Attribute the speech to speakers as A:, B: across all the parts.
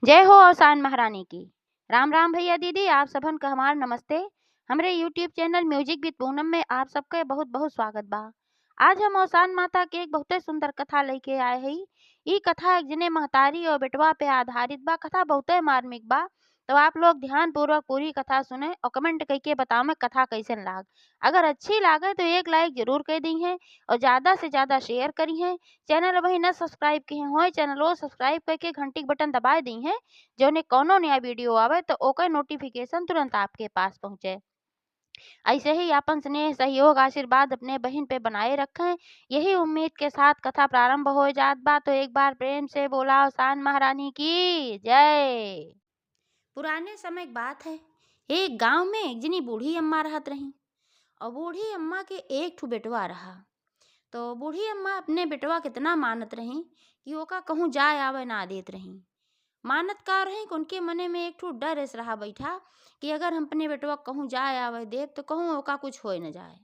A: जय हो अवसान महारानी की। राम राम भैया दीदी, आप सबन का हमार नमस्ते। हमरे YouTube channel music with Poonam में आप सबके बहुत बहुत स्वागत बा। आज हम अवसान माता के एक बहुते सुंदर कथा लेके आए हई। ई कथा एक जने महतारी और बेटवा पे आधारित बा। कथा बहुते मार्मिक बा, तो आप लोग ध्यान पूर्वक पूरी कथा सुने और कमेंट करके बताओ में कथा कैसन लाग। अगर अच्छी लागे तो एक लाइक जरूर कर दी है और ज्यादा से ज्यादा शेयर करी है। चैनल अभी न सब्सक्राइब किए हो चैनल को सब्सक्राइब करके घंटी के बटन दबा दी है, जो ने कोनो नया वीडियो आवे तो ओकर नोटिफिकेशन तुरंत आपके पास पहुंचे। ऐसे ही अपन स्नेह सहयोग आशीर्वाद अपने बहन पे बनाए रखें, यही उम्मीद के साथ कथा प्रारंभ हो जात बा। तो एक बार प्रेम से बोला शान महारानी की जय। पुराने समय की बात है, एक गांव में एक जनी बूढ़ी अम्मा रहत रही और बूढ़ी अम्मा के एक ठू बेटवा रहा। तो बूढ़ी अम्मा अपने बेटवा कितना मानत रही कि ओका कहूँ जाए आवे ना देत रही। मानत का रही कि उनके मने में एक ठू डर ऐस रहा बैठा कि अगर हम अपने बेटवा कहूँ जाए आवे देव तो कहूँ ओका कुछ हो न जाए।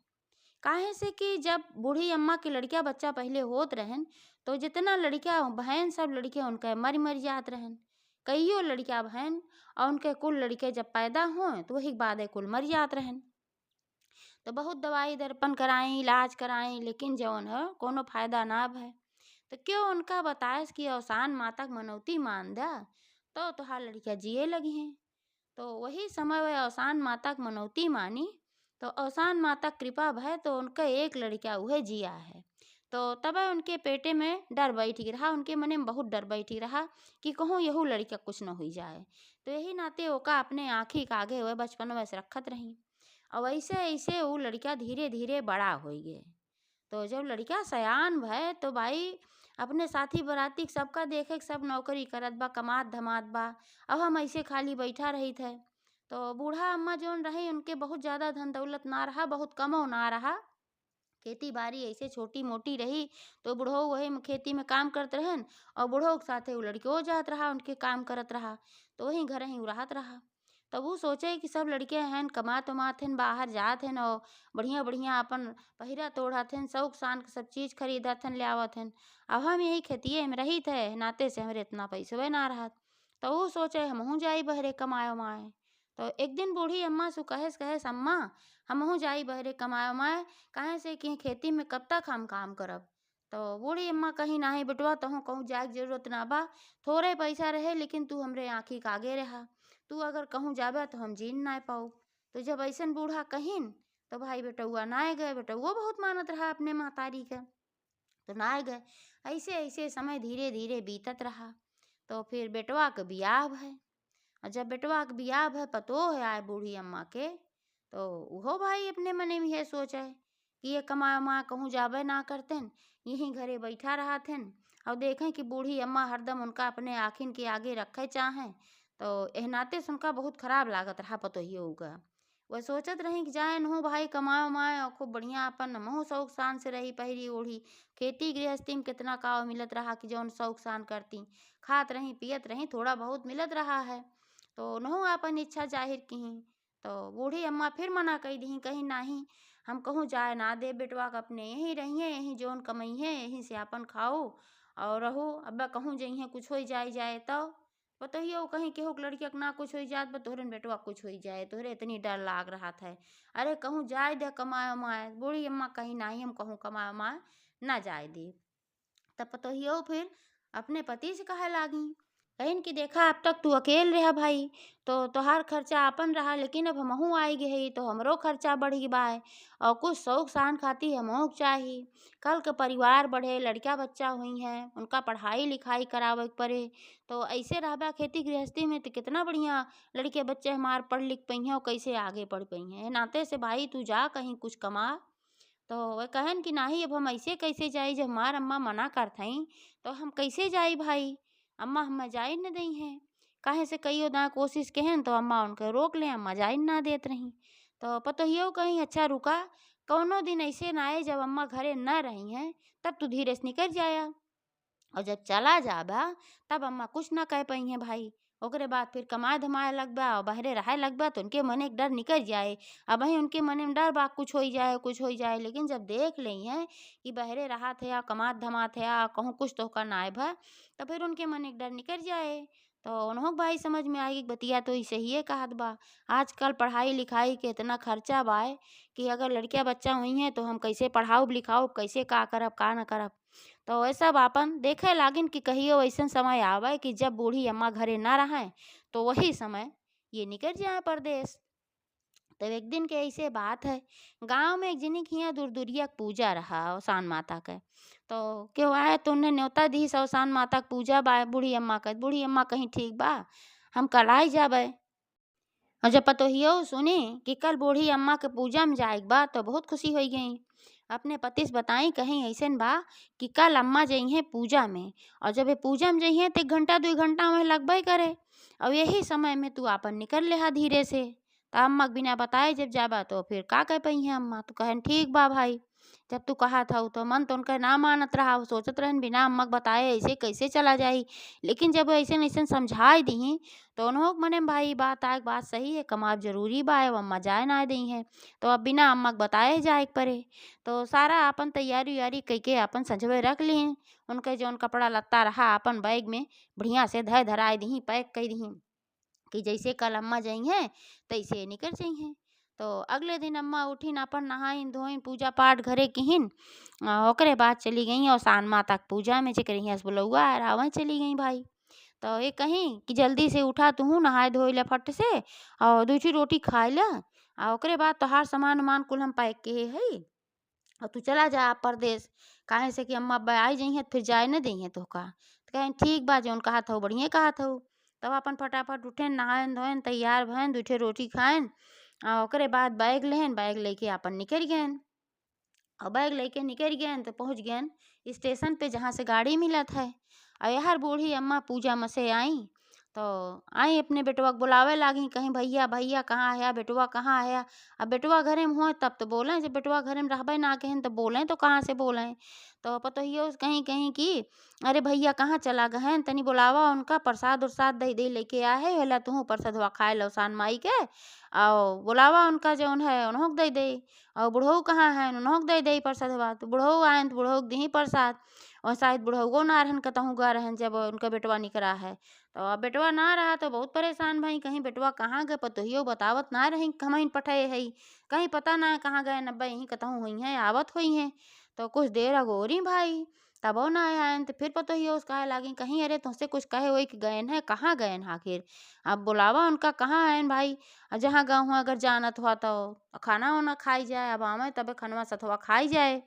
A: काहे से कि जब बूढ़ी अम्मा के लड़किया बच्चा पहले होत रहन तो जितना लड़किया बहन सब लड़किया उनके मर मर जात रहन। कईयों लड़किया बहन और उनके कुल लड़के जब पैदा हो तो वही बाद कुल मर जात रहन। तो बहुत दवाई दर्पण कराई इलाज कराई लेकिन जौन है कोनो फायदा ना भय। तो क्यों उनका बताएस कि अवसान माता के मनौती मान दा तो तुहार लड़किया जिए लगी हैं। तो वही समय वह अवसान माता की मनौती मानी तो अवसान माता की कृपा भय तो उनका एक लड़का उहे जिया है। तो तब उनके पेटे में डर बैठी रहा, उनके मने में बहुत डर बैठी रहा कि कहूँ यहू लड़का कुछ न हो जाए। तो यही नाते ओका अपने आँखी के आगे हुए बचपन में से रखत रही और वैसे ऐसे वो लड़का धीरे धीरे बड़ा हो गए। तो जब लड़का सयान भय तो भाई अपने साथी बराती के सबका देखे के सब नौकरी करत बा कमात धमात बा। अब हम ऐसे खाली बैठा रही थे। तो बूढ़ा अम्मा जोन रही उनके बहुत ज्यादा धन दौलत ना रहा, बहुत कमो ना रहा। खेती बाड़ी ऐसे छोटी मोटी रही तो बूढ़ो वही में खेती में काम करते रहन और बूढ़ो के साथे वो लड़के जात रहा उनके काम करत रहा। तो वही घर ही रहत रहा। तब वो सोचे कि सब लड़के हैं कमात उमात हैं बाहर जात हैं और बढ़िया बढ़िया अपन पहिरा तोड़त हैं शौक शान के सब चीज खरीदत हैं ले आवत हैं। अब हम यही खेतिए में रही थे नाते से हमारे इतना पैसे ना रहा। तो वो सोचे हमहू जाई बहरे कमाए उमाए। तो एक दिन बूढ़ी अम्मा सु कहेस अम्मा हमहू जाई बहरे कमाए उमाए, काहे से कि खेती में कब तक हम काम करब। तो बूढ़ी अम्मा कहीं नाही बेटवा तहु कहूँ जाए के जरूरत ना बा, थोड़े पैसा रहे लेकिन तू हमरे आँखी के आगे रहा। तू अगर कहूँ जाबे तो हम जीन ना पाऊ। तो जब ऐसन बूढ़ा कहिन तो भाई बेटुआ ना गए, बेटुआ बहुत मानत रहा अपने महतारी के तो ना गए। ऐसे ऐसे समय धीरे धीरे बीतत रहा। तो फिर बेटवा के बियाह है और जब बेटवा के बियाह है पतो है आए बूढ़ी अम्मा के तो वो भाई अपने मने में यह सोच है कि ये कमा उमा कहूँ जाबे ना करतेन, यहीं घरे बैठा रहा थे और देखें कि बूढ़ी अम्मा हरदम उनका अपने आखिन के आगे रखे चाहें। तो एह नाते से उनका बहुत खराब लागत रहा पतो ही होगा। वह सोचत रही कि जाए नहो भाई कमाए उमाए और खूब बढ़िया अपन महू शौक शान से रही पहरी ओढ़ी। खेती गृहस्थी में कितना काव मिलत रहा कि जौन शौक शान करती खात रही पियत रही थोड़ा बहुत मिलत रहा है। तो नहु अपन इच्छा जाहिर की। तो बूढ़ी अम्मा फिर मना कही दी कहीं नहीं हम कहूँ जाए ना दे बेटवा का अपने यहीं रहिए यहीं जौन कमई है यहीं से अपन खाओ और रहो। अब कहूँ जइहे कुछ हो जाए तो बताइए कहीं केहू के लड़किया के ना कुछ हो जात बा तोहरे बेटवा कुछ हो जाए तोहरे इतनी डर लाग रहा था। अरे कहूँ जाए दे कमाए उमाए। बूढ़ी अम्मा कहीं नहीं हम कहूँ कमाए उमाए ना जाए दे। तब पतोहियो फिर अपने पति से कहे लागी कहिन कि देखा अब तक तू अकेल रहा भाई तो तोहार खर्चा अपन रहा लेकिन अब हमहू आई गई तो हमरो खर्चा बढ़ बाय और कुछ शौक शान खाती हमहू चाहिए। कल के परिवार बढ़े लड़का बच्चा हुई हैं उनका पढ़ाई लिखाई करावे के पड़े। तो ऐसे रहबा खेती गृहस्थी में तो कितना बढ़िया लड़के बच्चे हमार पढ़ लिख पई हैं और कैसे आगे बढ़ पई हैं। नाते से भाई तू जा कहीं कुछ कमा। तो वह कहन कि नाही अब हम ऐसे कैसे जाई जब हमार अम्मा मना करत हई तो हम कैसे जाई भाई। अम्मा हम जाई न दई हैं काहे से कईयो ना कोशिश कहन तो अम्मा उनके रोक ले अम्मा जाई ना देत रही। तो पतोहियो कहीं अच्छा रुका कौनो दिन ऐसे ना आए जब अम्मा घरे न रही हैं तब तू धीरे से निकल जाया और जब चला जाबा तब अम्मा कुछ ना कह पई हैं भाई। ओकरे बाद फिर कमाए धमाए लगबा और बहरे रहे लगबा तो उनके मने एक डर निकल जाए। अब वही उनके मने में डर बा कुछ हो जाए कुछ हो जाए लेकिन जब देख ली हैं कि बहरे रहा थे या कमात धमात है या कहूँ कुछ तो करना है भा तो फिर उनके मन एक डर निकल जाए। तो उन्हों भाई समझ में आई कि बतिया तो सही है कहत बा। आजकल पढ़ाई लिखाई के इतना खर्चा बाय कि अगर लड़किया बच्चा हुई हैं तो हम कैसे पढ़ाऊब लिखाऊब, कैसे का करब का न करब। तो वैसा आपन देखे लागिन कि कहियो ऐसन समय आवे कि जब बूढ़ी अम्मा घरे ना रहें तो वही समय ये निकल जाए परदेश। तब एक दिन के ऐसे बात है, गांव में एक जनी के यहाँ दूर-दूरिया के पूजा रहा अवसान माता के। तो केहू आए तो उन्हें न्योता दी अवसान माता के पूजा बा बूढ़ी अम्मा के। बूढ़ी अम्मा कहीं ठीक बा, हम कल आई जाबे। और जब पतोहियो सुनी कि कल बूढ़ी अम्मा के पूजा में जाए के बा तो बहुत खुशी हो गई। अपने पति से बताई कहीं ऐसन बा कि कल अम्मा जइहे पूजा में, और जब ये पूजा में जइहे तो 1 घंटा 2 घंटा वहीं लगबे करे, और यही समय में तू आपन निकल लेहा धीरे से। तो अम्मा के बिना बताए जब जाबा तो फिर का कह पई है अम्मा, तो कहन ठीक बा भाई, जब तू कहा था तो मन तो उनका ना मानत रहा। वो सोचत रहन बिना अम्मा के बताए ऐसे कैसे चला जाई। लेकिन जब ऐसे ऐसे समझाई दी तो उन्हों के मने में भाई बात आए बात सही है, कमाब जरूरी बा, अब अम्मा जाए ना दी है तो अब बिना अम्मा के बताए जाए के परे। तो सारा अपन तैयारी उयारी कइके अपन संजवे रख ली। उनके जौन कपड़ा लत्ता रहा अपन बैग में बढ़िया से धय धराए दी, पैक कर दी कि जैसे कल अम्मा जइहे तैसे निकल जइहे। तो अगले दिन अम्मा उठिन अपन नहाइन धोइन पूजा पाठ घरे किहिन। ओकरे बाद चली गई और सान माता के पूजा में जेकर यहाँ से बुलौआ आ रहा वहीं चली गई भाई। तो ये कहीं कि जल्दी से उठा तू नहाए धोए ले फट से, और दूसरी रोटी खाए ला, और ओकरे बाद तोहार सामान उमान कुल हम पैक के है और तू चला जा परदेश। काहे से कि अम्मा अब आई जइहे तो फिर जाए न दइहे तोहका। तो कहें ठीक बा जौन कहा था बढ़िया कहा था। तब अपन फटाफट उठेन नहायन धोयन तैयार भयन 2 ठे रोटी खाएन, और ओकरे बाद बैग लेहन, बैग लेके अपन निकल गएन। और बैग लेके निकल गए तो पहुंच गए स्टेशन पे जहाँ से गाड़ी मिलत है। और यार बूढ़ी अम्मा पूजा में से आई तो आई अपने बेटवा को बुलावे लागी, कहीं भैया भैया कहाँ है, बेटवा कहाँ है। अब बेटवा घरे में हो तब तो बोलें, जब बेटवा घरे में रहबे ना कहें तो बोलें तो कहाँ से बोलें। तो पतोहियो कहीं कहीं की अरे भैया कहाँ चला गहन, तनी बुलावा उनका, प्रसाद उरसाद दही दही लेके आ है, हेला तू प्रसादवा खाए लो सान माई के, और बुलावा उनका जौन है उन्हों दे दे। और बुढ़ऊ कहाँ है उन्हों दे दे प्रसादवा। तो बुढ़ऊ आए तो बुढ़ऊ दी प्रसाद, और शायद बुढ़ऊ ना रहन कतहूँ गा रहन जब उनका बेटवा निकला है। तो अब बेटवा ना रहा तो बहुत परेशान भई, कहीं बेटवा कहाँ गए पतोहियो बतावत ना रही कहीं पठे है, कहीं पता ना कहाँ गए नब्बे यहीं कतहूँ हुई हैं आवत हुई हैं। तो कुछ देर अगोरी भाई तबो ना आए तो फिर पतोहियो उस कहे लागी कहीं अरे तुमसे कुछ कहे हुई कि गए हैं कहाँ गए हैं आखिर, अब बुलावा उनका कहाँ आए भाई। जहाँ गाँव अगर जानत हुआ तो खाना वाना खाई जाए, अब आवे तबे खनवा सतवा खाई जाए।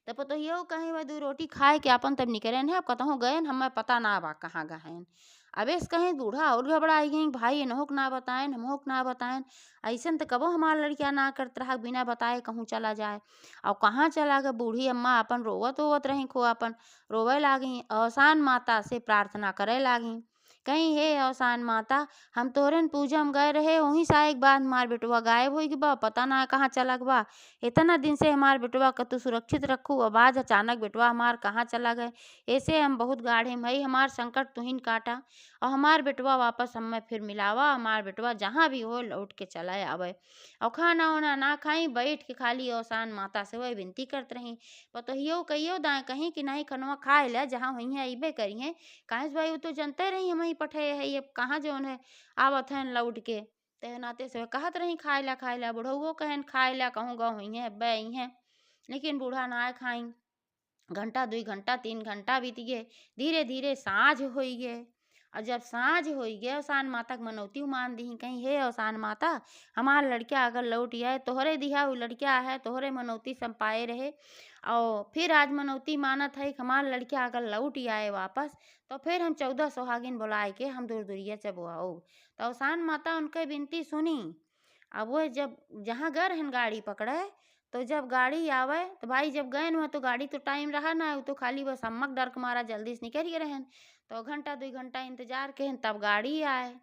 A: तब तो यो कहीं वह 2 रोटी खाए के अपन तब निकले है, अब कतहूँ गए हमें पता ना बा कहाँ गए हैं। अब इस कहीं बूढ़ा और घबराई गई भाई इन्हों ना बताएं हमहों ना बताएं। ऐसन तो कबो हमार लड़किया ना करत रहा बिना बताए कहूँ चला जाए। और कहाँ चला गए बूढ़ी अम्मा अपन रोवत होवत रही खो अपन रोवे लागी, अवसान माता से प्रार्थना करे लागी कहीं हे अवसान माता हम तोहरन पूजा में गए रहे वहीं साए बाद हमार बेटवा गायब हो गई बा, पता ना कहाँ चला बा। इतना दिन से हमार बेटवा का तू सुरक्षित रखू, अब आज अचानक बेटवा हमार कहाँ चला गए। ऐसे हम बहुत गाढ़े मई हमार संकट तुहिन काटा, और हमार बेटवा वापस हमें फिर मिलावा, हमार बेटवा जहाँ भी हो लौट के चला आवे। और खाना वाना ना खाई बैठ के खाली अवसान माता से वही विनती करत रही। पतोहियो कहियो दाएं कहीं कि नहीं खनवा खाए ले जहाँ हुई है अबे करी है, काहे से भाई वो तो जनते रही हम ही पठे है ये कहाँ जौन है आवत है लौट के। ते नाते से कहत रही खाए ला बुढ़ऊ कहन खाए ला कहूँ गौ हुई है अब्बे आई है। लेकिन बूढ़ा ना खाई, घंटा 2 घंटा 3 घंटा बीत गए, धीरे धीरे साँझ हो गए। और जब साँझ हो गए अवसान माता के मनौती मान दी कहीं हे अवसान माता हमार लड़किया अगर लौट आए तोहरे दिया हुई लड़किया है तोहरे मनौती संपाए रहे, और फिर आज मनौती मानत है कि हमार लड़किया अगर लौट आए वापस तो फिर हम 14 सोहागिन बुलाए के हम दूर दूरिया चबुआओ। तो अवसान माता उनके विनती सुनी। अब वो जब जहाँ गए रहन गाड़ी पकड़े, तो जब गाड़ी आवे तो भाई जब गए न तो गाड़ी तो टाइम रहा ना, वो तो खाली बस अम्मक डर के मारा जल्दी से निकल गए रहन। तो 1 घंटा 2 घंटा इंतजार के तब गाड़ी आए,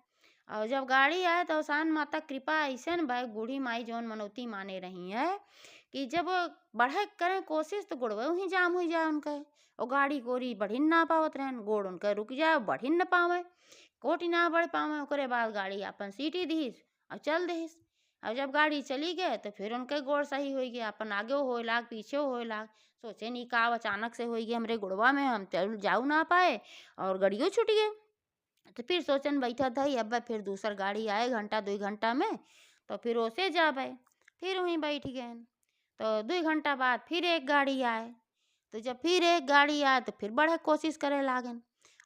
A: और जब गाड़ी आए तो अवसान माता कृपा ऐसे न भाई बूढ़ी माई जौन मनौती माने रही है कि जब वो बढ़े करें कोशिश तो गुड़वे ही जाम हो जाए उनके, और गाड़ी गोरी बढ़िन ना पावत रहन, गोड़ उनके रुक जाए बढ़िन न पावे, कोटी ना बढ़ पावे। ओकरे बाद गाड़ी अपन सीटी दीस और चल दीस। और जब गाड़ी चली गए तो फिर उनके गोड़ सही हो गया, अपन आगे हो लाग पीछे हो लाग, सोचे नहीं का अचानक से हो गया हमरे गुड़वा में हम चल जाऊ ना पाए और गड़ियों छूट गए। तो फिर सोचन बैठत हई अब फिर दूसर गाड़ी आए घंटा 2 घंटा में, तो फिर ओसे जाबे। फिर वहीं बैठ गए। तो 2 घंटा बाद फिर एक गाड़ी आए। तो जब फिर एक गाड़ी आए तो फिर बढ़े कोशिश करे लागन।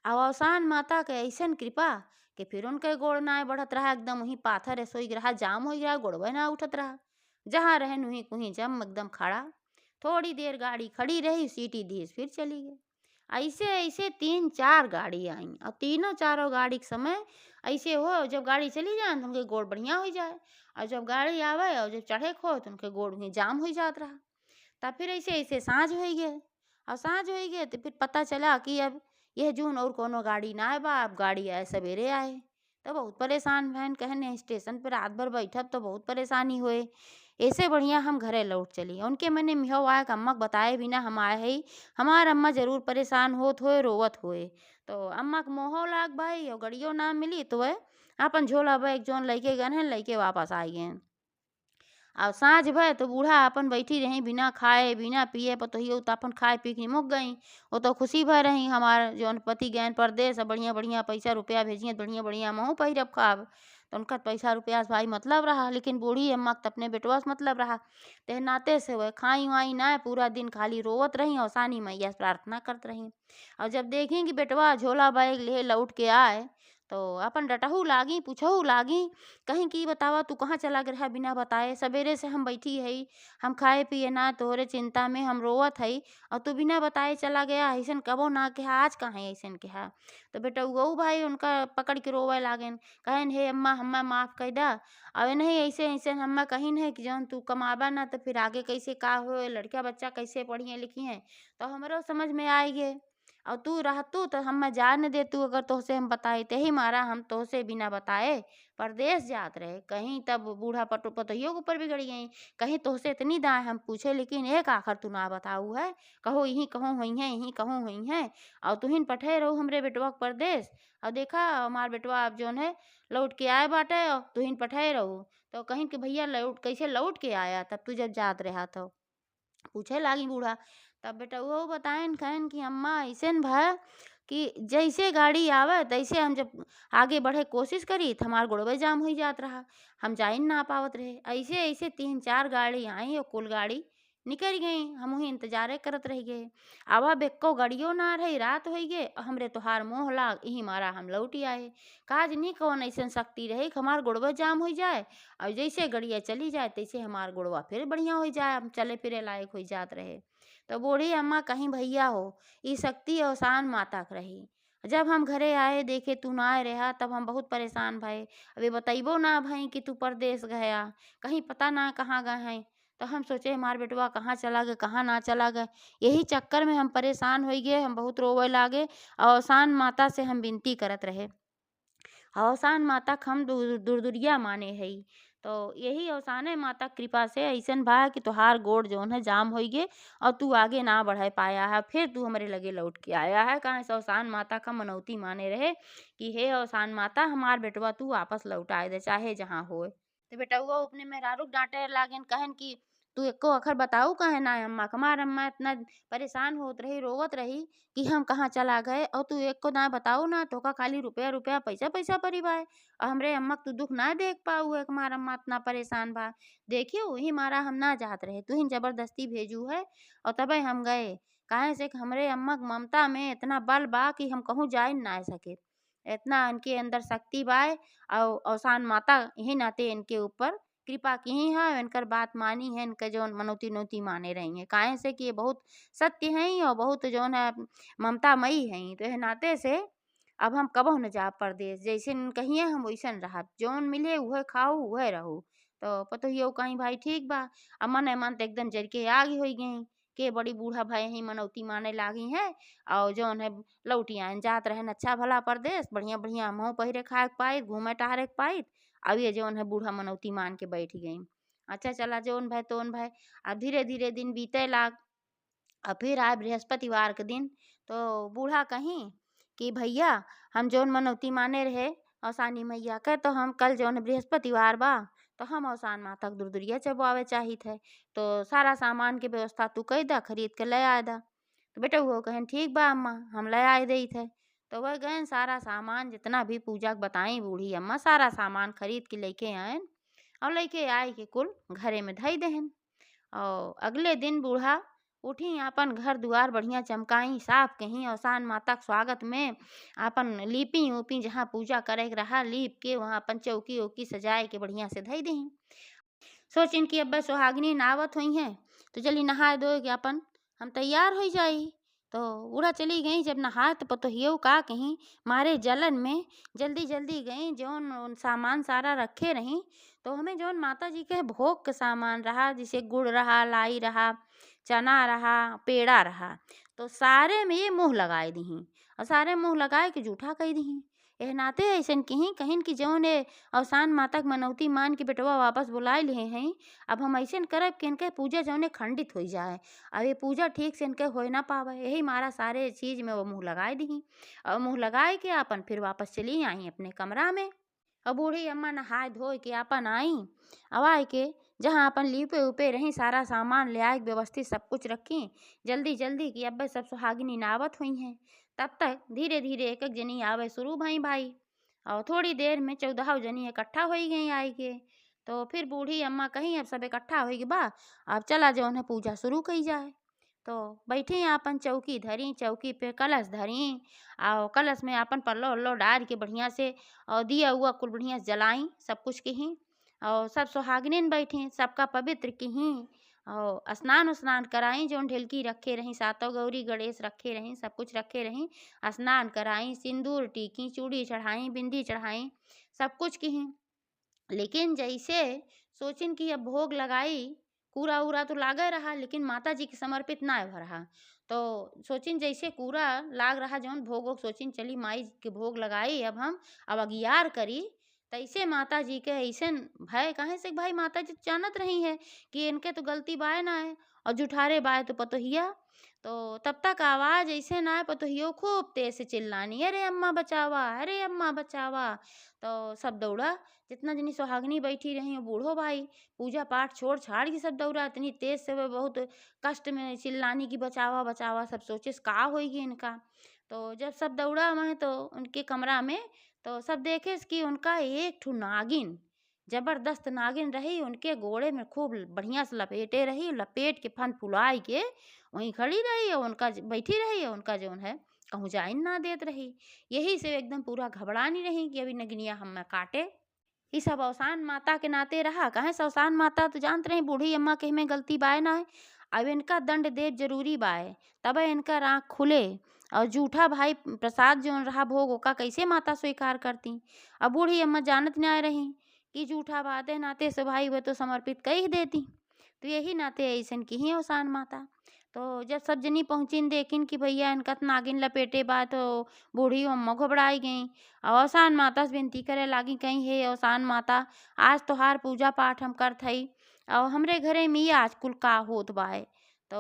A: अब अवसान माता के ऐसन कृपा कि फिर उनके गोड़ ना बढ़त रहा, एकदम वहीं पाथर सोई रहा, जाम हो गया, गोड़वे ना उठत रहा। जहाँ रहन वहीं कुहीं जम एकदम खड़ा। थोड़ी देर गाड़ी खड़ी रही, सीटी दी फिर चली गई। ऐसे ऐसे 3-4 गाड़ी आई और तीनों चारों गाड़ी के समय ऐसे हो, जब गाड़ी चली जाए तो उनके गोड़ बढ़िया हो जाए, और जब गाड़ी आवे और जब चढ़े खो तो उनके गोड़ वहीं जाम हो जात रहा। तब फिर ऐसे ऐसे साँझ हो गए। और साँझ हो गए तो फिर पता चला कि अब यह जून और कोनो गाड़ी ना आए बा, अब गाड़ी आए सवेरे आए। तो बहुत परेशान भैन, कहने स्टेशन पर रात भर बैठब तो बहुत परेशानी होए। ऐसे बढ़िया हम घरे लौट चली। उनके मने मिहो आए कि अम्मा के बताए बिना हम आए हई, हमार अम्मा जरूर परेशान होत होए, रोवत होए। तो अम्मा के मोहो लाग भाई और गड़ियो ना मिली, तो वह अपन झोला बैग जोन लइके गए हैं लइके वापस आ गए। अब साँझ भय तो बूढ़ा अपन बैठी रही बिना खाए बिना पिए, पतोहियो तो अपन खाए पी के मुक गई। वो तो खुशी भय रही हमार जौन पति गैन परदेस, बढ़िया बढ़िया पैसा रुपया भेजिए, बढ़िया बढ़िया महू पहिरब खाब। तो उनका पैसा रुपया से भाई मतलब रहा, लेकिन बूढ़ी अम्मा के तो अपने बेटवा से मतलब रहा। ते नाते से वह खाई वाई ना, पूरा दिन खाली रोवत रही और सानी मैया से प्रार्थना करत रही। और जब देखी कि बेटवा झोला बैग ले लौट के आए, तो अपन डटहू लागी, पूछहू लागी, कहीं की बतावा तू कहाँ चला गया बिना बताए, सवेरे से हम बैठी हई, हम खाए पिए ना, तोहरे चिंता में हम रोवत हई और तू बिना बताए चला गया, ऐसन कबो ना कहा, आज काहे ऐसन कहा। तो बेटा गऊ भाई उनका पकड़ के रोवे लागेन, कहन हे अम्मा हम्मा माफ कर दा। अब नहीं ऐसे ऐसे हम्मा कहीं नहीं कि जौन तू कमाबा ना तो फिर आगे कैसे का हो, लड़का बच्चा कैसे पढ़िए लिखी हैं। तो हमरो समझ में आई गे, और तू रहतू तो हम जान देतू, अगर तोहसे हम बताए ही मारा हम तोहसे बिना बताए परदेश जात रहे कहीं। तब बूढ़ा पटो पतोहियो के ऊपर बिगड़ गई, कहीं तोहसे इतनी दाएँ हम पूछे लेकिन एक आखर तू ना बताऊ है, कहो यहीं कहूँ हुई है, यहीं कहूँ हुई है, और तुहिन पठे रहू हमरे बेटवा के परदेश। और देखा हमार बेटवा अब जौन है लौट के आए बाटे और तुहिन पठे रहू। तो कहीं कि भैया लौट कैसे लौट के आया तब तू जब जात रहा तो पूछे लागी बूढ़ा। तब बेटा वो बताएन कहन कि अम्मा ऐसन भा कि जैसे गाड़ी आवे तैसे हम जब आगे बढ़े कोशिश करी तो हमार गोड़वे जाम हो जात रहा, हम जा ही ना पावत रहे। ऐसे ऐसे 3-4 गाड़ी आई और कुल गाड़ी निकल गई, हम वही इंतजारे करत रह गए। अब एको गड़ियो ना रही, रात हो गए और हमरे तोहार मोह लाग, यही मारा हम लौटी आए। काज नहीं कौन ऐसन शक्ति रहे कि हमार गोड़वा जाम हो जाए और जैसे गड़िया चली जाए तैसे हमार गोड़वा फिर बढ़िया हो जाए, हम चले फिरे लायक हो जात रहे। तो बूढ़ी अम्मा कहीं भैया हो, ई शक्ति अवसान माता के रही। जब हम घरे आए देखे तू ना आए रहा तब हम बहुत परेशान भये। अभी बताइबो ना भई कि तू परदेश गया, कहीं पता ना कहाँ गए हैं। तो हम सोचे हमार बेटवा कहाँ चला गए कहाँ ना चला गए, यही चक्कर में हम परेशान हो गए, हम बहुत रोवे लागे। और अवसान माता से हम विनती करत रहे, अवसान माता के हम दुरदुरिया माने हई। तो यही अवसाने माता कृपा से ऐसन बा कि तोहार गोड़ जौन है जाम हो गए और तू आगे ना बढ़ पाया है, फिर तू हमारे लगे लौट के आया है। कहाँ से अवसान माता का मनौती माने रहे कि हे अवसान माता हमार बेटवा तू वापस लौटाए दे चाहे जहाँ होए। तो बेटा वो अपने मेहरारू डांटे लागेन, कहन कि तू एको अखर बताऊ कहे ना अम्मा के। हमार अम्मा इतना परेशान होत रही रोवत रही कि हम कहाँ चला गए और तू एको ना बताऊ ना, तो का खाली रुपया रुपया पैसा पैसा परी बाय और हमरे अम्मा के तू दुख ना देख पाऊ है कि हमार अम्मा इतना परेशान बा। देखियो वही मारा हम ना चाहत रहे, तू ही जबरदस्ती भेजू है और तबे हम गए। काहे से कि हमरे अम्मा के ममता में इतना बल बा कि हम कहूँ जा ही ना सके, इतना इनके अंदर शक्ति बाय। और अवसान माता यही नाते इनके ऊपर कृपा की है, इनकर बात मानी है, इनका जो मनौती नौती माने रही है। काहे से कि ये बहुत सत्य हैं और बहुत जो है ममतामयी हैं। तो यह नाते से अब हम कबहू न जा परदेश, जैसे कहिए हम वैसन रहा, जौन मिले वह खाऊ वह रहू। तो पतोहियो कहीं भाई ठीक बा, अब मन मन तो एकदम जर के आगे हो गई के बड़ी बूढ़ा भाई ही मनौती माने लागी है। और जौन है लौटी आइन जात रहन अच्छा भला परदेश, बढ़िया बढ़िया हमहू पहिरे खाए के पाइत घूमे टहरे के पाइत। अब ये जौन है बूढ़ा मनौती मान के बैठ गई। अच्छा चला जौन भाई तोन भाई। अब धीरे धीरे दिन बीते लाग, और फिर आए बृहस्पतिवार के दिन। तो बूढ़ा कहीं कि भैया हम जौन मनौती माने रहे औसानी मैया के, तो हम कल जौन बृहस्पतिवार बा तो हम औसान माता के दुरदुरिया चबवावे चाहित है। तो सारा सामान के व्यवस्था तू कई दा, खरीद के ले आए दा। तो बेटा वो कहन ठीक बा अम्मा हम ले आए देत है। तो वह गए सारा सामान जितना भी पूजा के बताई बूढ़ी अम्मा सारा सामान खरीद के लेके आयन और लेके आए के कुल घरे में धई देहन। और अगले दिन बूढ़ा उठी आपन घर दुआर बढ़िया चमकाई साफ कहीं और सान माता के स्वागत में आपन लीपी ऊपी जहाँ पूजा करे के रहा लीप के वहाँ अपन चौकी उकी सजाए के बढ़िया से धई दही। सोचिन कि अब सुहागिनी नावत हुई हैं तो चली नहाए धोए के अपन हम तैयार हो जाई। तो बूढ़ा चली गई जब नहा तो पतोहियो का कहीं मारे जलन में जल्दी जल्दी गई जौन सामान सारा रखे रही। तो हमें जौन माता जी के भोग के सामान रहा जैसे गुड़ रहा लाई रहा चना रहा पेड़ा रहा तो सारे में ये मुँह लगाए दी और सारे मुँह लगाए के जूठा कही दी। एह नाते ऐसन कहीं कहीं कि जौन अवसान माता के मनौती मान के बेटवा वापस बुलाए लिए हैं। अब हम ऐसे करब कि इनके पूजा जौने खंडित हो जाए। अब ये पूजा ठीक से इनके हो ना पावे यही मारा सारे चीज में वो मुँह लगाए दी और मुँह लगाए के अपन फिर वापस चली आई अपने कमरा में। और बूढ़ी अम्मा नहाए धोए के अपन आई अब आए के जहाँ अपन लीपे उपे रही सारा सामान ले आए व्यवस्थित सब कुछ रखी जल्दी जल्दी की अब सब सुहागिनी नावत हुई हैं। तब तक धीरे धीरे एक एक जनी आवे शुरू भई भाई और थोड़ी देर में 14 जनी इकट्ठा हो गई आई के। तो फिर बूढ़ी अम्मा कहीं अब सब इकट्ठा हो गई बा अब चला जो उन्हें पूजा शुरू की जाए। तो बैठी आपन चौकी धरी चौकी पे कलश धरी और कलश में आपन पल्लो उल्लो डाल के बढ़िया से और दिया हुआ कुल बढ़िया जलाई सब कुछ कहीं और सब सुहागिनीन बैठी सबका पवित्र कहीं और स्नान उस्नान कराई जो ढिलकी रखे रही सातों गौरी गणेश रखे रही सब कुछ रखे रही स्नान कराई सिंदूर टीकी चूड़ी चढ़ाई बिंदी चढ़ाई सब कुछ कहीं। लेकिन जैसे सोचिन कि अब भोग लगाई कूड़ा उरा तो लागे रहा लेकिन माता जी के समर्पित ना हो रहा। तो सोचिन जैसे कूड़ा लाग रहा जौन भोग वोग सोचिन चली माई के भोग लगाई अब अगियार करी तैसे माता जी के ऐसे भय कहे से भाई माता जी जानत रही है कि इनके तो गलती बाय ना है और जुठारे बाय तो पतोहिया। तो तब तक आवाज ऐसे ना है पतोहियो खूब तेज से चिल्लानी अरे अम्मा बचावा अरे अम्मा बचावा। तो सब दौड़ा जितना जनी सुहागनी बैठी रही बूढ़ो भाई पूजा पाठ छोड़ छाड़ के सब दौड़ा इतनी तेज से वे बहुत कष्ट में चिल्लानी की बचावा बचावा सब सोचे का होगी इनका। तो जब सब दौड़ा वहाँ तो उनके कमरा में तो सब देखे कि उनका एक ठू नागिन जबरदस्त नागिन रही उनके गोड़े में खूब बढ़िया से लपेटे रही लपेट के फन फुलाई के वहीं खड़ी रही और उनका बैठी रही और उनका जो है कहूँ जाइन ना देत रही। यही से एकदम पूरा घबरा नहीं रही कि अभी नगनिया हमें काटे। ये सब अवसान माता के नाते रहा कहे से अवसान माता तो जानते रहे बूढ़ी अम्मा के में गलती बाय ना है अब इनका दंड दे जरूरी बाय तब इनका आँख खुले और जूठा भाई प्रसाद जो रहा भोग ओका कैसे माता स्वीकार करती। अब बूढ़ी अम्मा जानत नहीं रही कि जूठा बाते नाते से भाई वे तो समर्पित कही देती। तो यही नाते ऐसन की ही अवसान माता। तो जब सब जनी पहुँचिन देखिन कि भैया इनका तो नागिन लपेटे बा तो बूढ़ी अम्मा घबराई गई और अवसान माता से विनती करे लागी कहीं हे अवसान माता आज तोहार पूजा पाठ हम करत हई और हमरे घरे में आज कुल का होत बाए। तो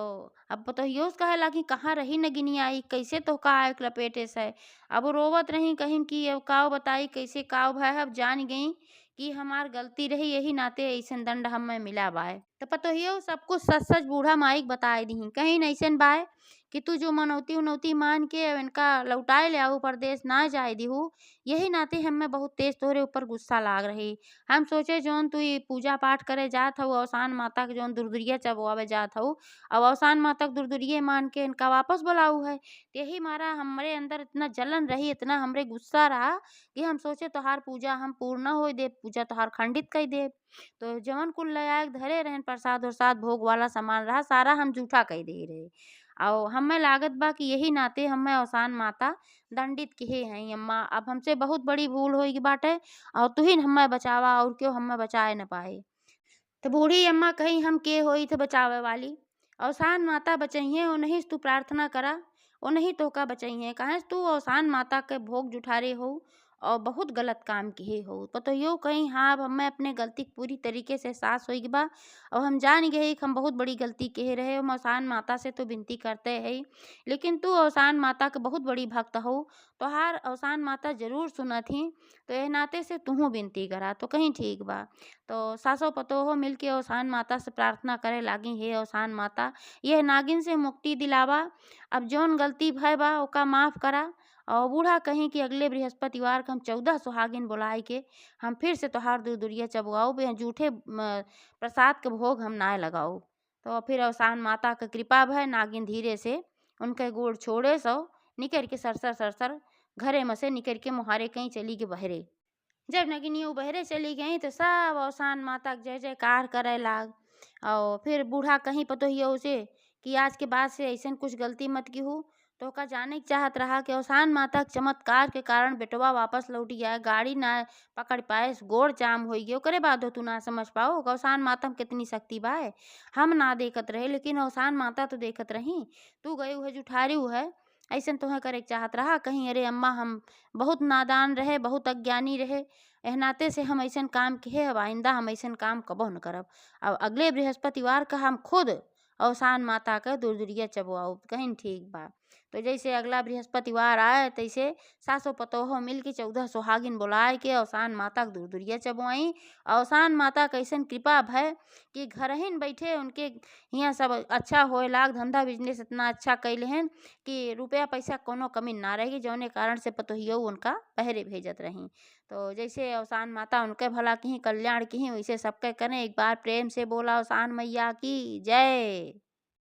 A: अब बतहियो कहे लागी कहाँ रही नगिनी आई कैसे तो का एक लपेटे से अब रोवत रही कहीं कि अब काव बताई कैसे काव भाई अब जान गई कि हमार गलती रही यही नाते ऐसन दंड हमें मिला बाय। तो पतोहियो सब कुछ सच सच बूढ़ा माइक बताए दी कहीं ऐसन बाय कि तू जो मनौती उनौती मान के इनका लौटाए ले आओ परदेश ना जाए दिहू यही नाते हमें बहुत तेज तोहरे ऊपर गुस्सा लाग रही। हम सोचे जौन तू ये पूजा पाठ करे जात हऊ अवसान माता के जौन दुर्दुरिया चबवावे जात हऊ अब अवसान माता के दुर्दुरिये मान के इनका वापस बुलाऊ है। यही मारा हमारे अंदर इतना जलन रही इतना हमरे गुस्सा रहा कि हम सोचे तोहार पूजा हम पूर्ण हो दे पूजा तोहार खंडित कर दे। तो जवन कुल लयाक धरे रहन प्रसाद उरसाद भोग वाला सामान रहा सारा हम जूठा कह दे रहे और हमें लागत बा कि यही नाते हमें अवसान माता दंडित किए हैं अम्मा अब हमसे बहुत बड़ी भूल होगी बाटे और तू ही हमें बचावा और क्यों हमें बचाए न पाए। तो बूढ़ी अम्मा कहीं हम के होई थे बचावे वाली अवसान माता बचइये उन्हीं से तू प्रार्थना करा उन्हीं तो का बचइये कहे तू अवसान माता के भोग जुठारे हो और बहुत गलत काम किए हो। पतो यो कहीं हाँ अब हमें अपने गलती के पूरी तरीके से एहसास होई बा और हम जान गए कि हम बहुत बड़ी गलती कहे रहे हम अवसान माता से तो विनती करते है लेकिन तू अवसान माता के बहुत बड़ी भक्त हो तोहार अवसान माता जरूर सुनत ही तो यह नाते से तू विनती करा तो कहीं ठीक बा। तो सासो पतो हो मिल के अवसान माता से प्रार्थना करे लागी हे अवसान माता यह नागिन से मुक्ति दिलावा अब जौन गलती भय बा ओका माफ करा और बूढ़ा कहीं कि अगले बृहस्पतिवार के हम 14 सुहागिन बुलाए के हम फिर से तोहार दूर दुरिया चबुआऊ बे जूठे प्रसाद के भोग हम नाय लगाओ। तो फिर अवसान माता का कृपा भय नागिन धीरे से उनके गोड़ छोड़े सो निकर के सरसर सरसर घरे में से निकर के मुहारे कहीं चली के बहरे। जब नगिनियों बहरे चली गई तो सब अवसान माता के जय जयकार करे लाग। और फिर बूढ़ा कहीं पतोहिया उसे कि आज के बाद से ऐसा कुछ गलती मत की हो। तो का जाने के चाहत रहा कि अवसान माता के चमत्कार के कारण बेटवा वापस लौट गया, गाड़ी ना पकड़ पाए, गोड़ जाम हो गए। ओकरे बाद हो तू ना समझ पाओ कि अवसान माता में कितनी शक्ति बाए। हम ना देखत रहे लेकिन अवसान माता तो देखत रही। तू गई है जुठारी है ऐसा तुम्हें करे के चाहत रहा कहीं। अरे अम्मा हम बहुत नादान रहे, बहुत अज्ञानी रहे, एह नाते से हम ऐसा काम किए। अब आइंदा हम ऐसा काम कबो न करब। अब अगले बृहस्पतिवार का हम खुद अवसान माता का दूरदुरिया चबुआऊ। कहीं ठीक बा। तो जैसे अगला बृहस्पतिवार आए तैसे सासो पतोहो मिल के 14 सुहागिन बुलाए के अवसान माता के दूरदुरिया चबुआई। अवसान माता कैसन कृपा भय कि घर ही बैठे उनके यहाँ सब अच्छा होए लाग, धंधा बिजनेस इतना अच्छा कैले हैं कि रुपया पैसा कोनो कमी ना रहेगी, जौने कारण से पतोहियो उनका पहरे भेजत रही। तो जैसे अवसान माता उनके भला की कल्याण की वैसे सबके करें। एक बार प्रेम से बोला अवसान मैया की जय।